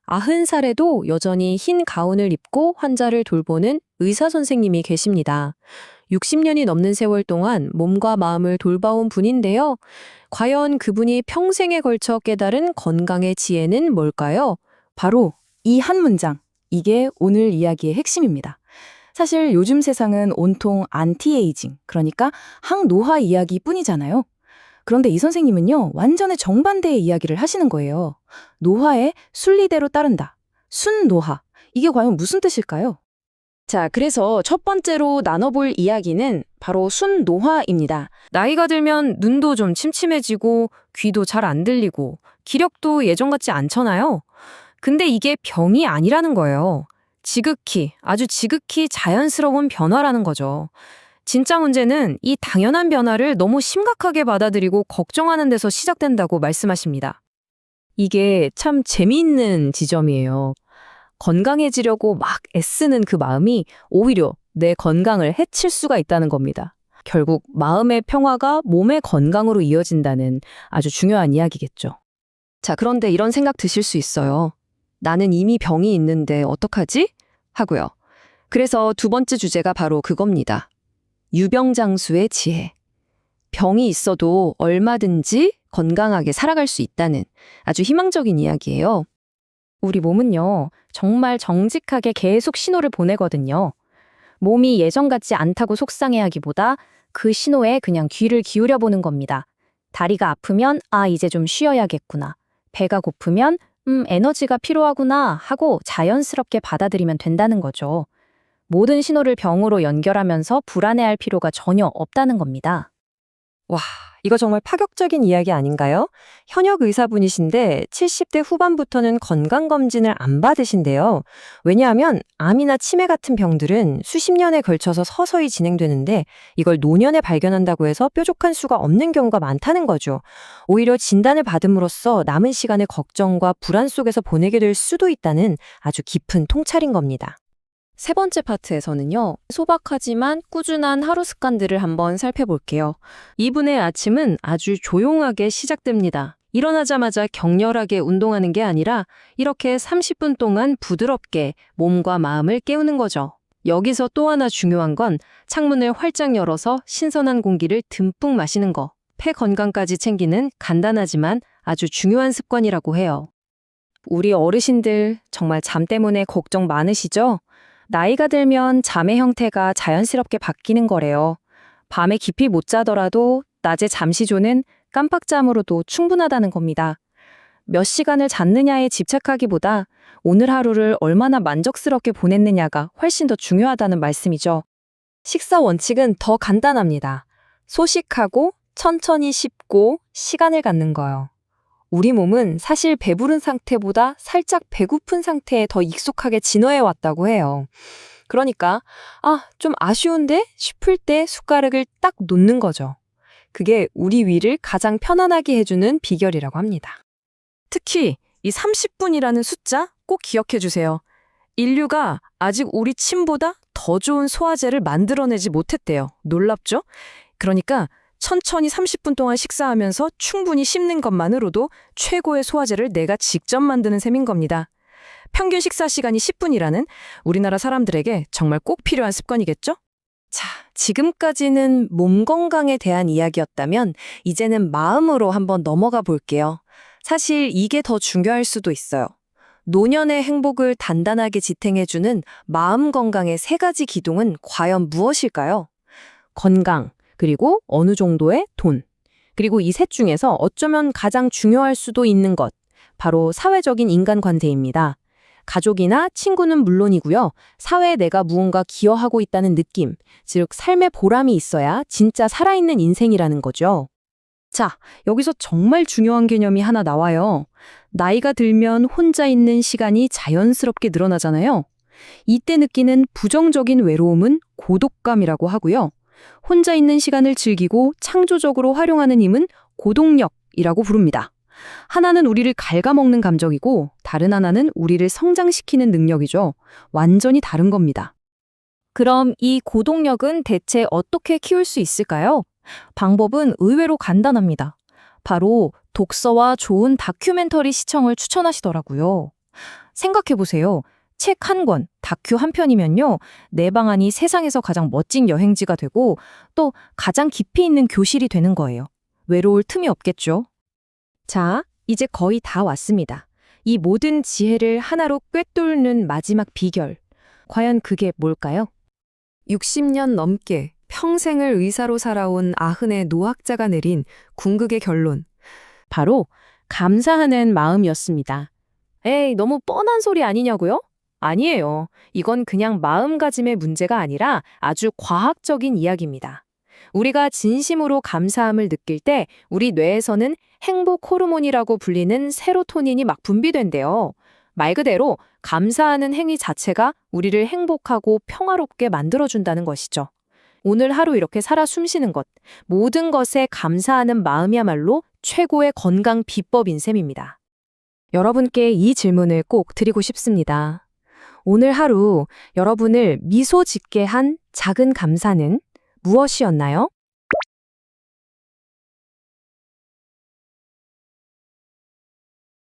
90살에도 여전히 흰 가운을 입고 환자를 돌보는 의사 선생님이 계십니다. 60년이 넘는 세월 동안 몸과 마음을 돌봐온 분인데요. 과연 그분이 평생에 걸쳐 깨달은 건강의 지혜는 뭘까요? 바로 이 한 문장. 이게 오늘 이야기의 핵심입니다. 사실 요즘 세상은 온통 안티에이징, 그러니까 항노화 이야기뿐이잖아요. 그런데 이 선생님은요, 완전히 정반대의 이야기를 하시는 거예요. 노화의 순리대로 따른다. 순노화. 이게 과연 무슨 뜻일까요? 자, 그래서 첫 번째로 나눠볼 이야기는 바로 순노화입니다. 나이가 들면 눈도 좀 침침해지고 귀도 잘 안 들리고 기력도 예전 같지 않잖아요. 근데 이게 병이 아니라는 거예요. 지극히, 아주 지극히 자연스러운 변화라는 거죠. 진짜 문제는 이 당연한 변화를 너무 심각하게 받아들이고 걱정하는 데서 시작된다고 말씀하십니다. 이게 참 재미있는 지점이에요. 건강해지려고 막 애쓰는 그 마음이 오히려 내 건강을 해칠 수가 있다는 겁니다. 결국 마음의 평화가 몸의 건강으로 이어진다는 아주 중요한 이야기겠죠. 자, 그런데 이런 생각 드실 수 있어요. 나는 이미 병이 있는데 어떡하지? 하고요. 그래서 두 번째 주제가 바로 그겁니다. 유병장수의 지혜. 병이 있어도 얼마든지 건강하게 살아갈 수 있다는 아주 희망적인 이야기예요. 우리 몸은요, 정말 정직하게 계속 신호를 보내거든요. 몸이 예전 같지 않다고 속상해하기보다 그 신호에 그냥 귀를 기울여 보는 겁니다. 다리가 아프면 이제 좀 쉬어야겠구나. 배가 고프면 에너지가 필요하구나 하고 자연스럽게 받아들이면 된다는 거죠. 모든 신호를 병으로 연결하면서 불안해할 필요가 전혀 없다는 겁니다. 와, 이거 정말 파격적인 이야기 아닌가요? 현역 의사분이신데 70대 후반부터는 건강검진을 안 받으신대요. 왜냐하면 암이나 치매 같은 병들은 수십 년에 걸쳐서 서서히 진행되는데 이걸 노년에 발견한다고 해서 뾰족한 수가 없는 경우가 많다는 거죠. 오히려 진단을 받음으로써 남은 시간을 걱정과 불안 속에서 보내게 될 수도 있다는 아주 깊은 통찰인 겁니다. 세 번째 파트에서는요, 소박하지만 꾸준한 하루 습관들을 한번 살펴볼게요. 이분의 아침은 아주 조용하게 시작됩니다. 일어나자마자 격렬하게 운동하는 게 아니라 이렇게 30분 동안 부드럽게 몸과 마음을 깨우는 거죠. 여기서 또 하나 중요한 건 창문을 활짝 열어서 신선한 공기를 듬뿍 마시는 거. 폐 건강까지 챙기는 간단하지만 아주 중요한 습관이라고 해요. 우리 어르신들 정말 잠 때문에 걱정 많으시죠? 나이가 들면 잠의 형태가 자연스럽게 바뀌는 거래요. 밤에 깊이 못 자더라도 낮에 잠시 조는 깜빡잠으로도 충분하다는 겁니다. 몇 시간을 잤느냐에 집착하기보다 오늘 하루를 얼마나 만족스럽게 보냈느냐가 훨씬 더 중요하다는 말씀이죠. 식사 원칙은 더 간단합니다. 소식하고 천천히 씹고 시간을 갖는 거요. 우리 몸은 사실 배부른 상태보다 살짝 배고픈 상태에 더 익숙하게 진화해 왔다고 해요. 그러니까 좀 아쉬운데 싶을 때 숟가락을 딱 놓는 거죠. 그게 우리 위를 가장 편안하게 해주는 비결이라고 합니다. 특히 이 30분이라는 숫자 꼭 기억해 주세요. 인류가 아직 우리 침보다 더 좋은 소화제를 만들어내지 못했대요. 놀랍죠? 그러니까 천천히 30분 동안 식사하면서 충분히 씹는 것만으로도 최고의 소화제를 내가 직접 만드는 셈인 겁니다. 평균 식사 시간이 10분이라는 우리나라 사람들에게 정말 꼭 필요한 습관이겠죠? 자, 지금까지는 몸 건강에 대한 이야기였다면 이제는 마음으로 한번 넘어가 볼게요. 사실 이게 더 중요할 수도 있어요. 노년의 행복을 단단하게 지탱해주는 마음 건강의 세 가지 기둥은 과연 무엇일까요? 건강, 그리고 어느 정도의 돈. 그리고 이 셋 중에서 어쩌면 가장 중요할 수도 있는 것, 바로 사회적인 인간관계입니다. 가족이나 친구는 물론이고요. 사회에 내가 무언가 기여하고 있다는 느낌, 즉 삶의 보람이 있어야 진짜 살아있는 인생이라는 거죠. 자, 여기서 정말 중요한 개념이 하나 나와요. 나이가 들면 혼자 있는 시간이 자연스럽게 늘어나잖아요. 이때 느끼는 부정적인 외로움은 고독감이라고 하고요. 혼자 있는 시간을 즐기고 창조적으로 활용하는 힘은 고동력이라고 부릅니다. 하나는 우리를 갉아먹는 감정이고 다른 하나는 우리를 성장시키는 능력이죠. 완전히 다른 겁니다. 그럼 이 고동력은 대체 어떻게 키울 수 있을까요? 방법은 의외로 간단합니다. 바로 독서와 좋은 다큐멘터리 시청을 추천하시더라고요. 생각해보세요. 책 한 권, 다큐 한 편이면요. 내 방안이 세상에서 가장 멋진 여행지가 되고 또 가장 깊이 있는 교실이 되는 거예요. 외로울 틈이 없겠죠. 자, 이제 거의 다 왔습니다. 이 모든 지혜를 하나로 꿰뚫는 마지막 비결. 과연 그게 뭘까요? 60년 넘게 평생을 의사로 살아온 아흔의 노학자가 내린 궁극의 결론. 바로 감사하는 마음이었습니다. 에이, 너무 뻔한 소리 아니냐고요? 아니에요. 이건 그냥 마음가짐의 문제가 아니라 아주 과학적인 이야기입니다. 우리가 진심으로 감사함을 느낄 때 우리 뇌에서는 행복 호르몬이라고 불리는 세로토닌이 막 분비된대요. 말 그대로 감사하는 행위 자체가 우리를 행복하고 평화롭게 만들어준다는 것이죠. 오늘 하루 이렇게 살아 숨쉬는 것, 모든 것에 감사하는 마음이야말로 최고의 건강 비법인 셈입니다. 여러분께 이 질문을 꼭 드리고 싶습니다. 오늘 하루 여러분을 미소 짓게 한 작은 감사는 무엇이었나요?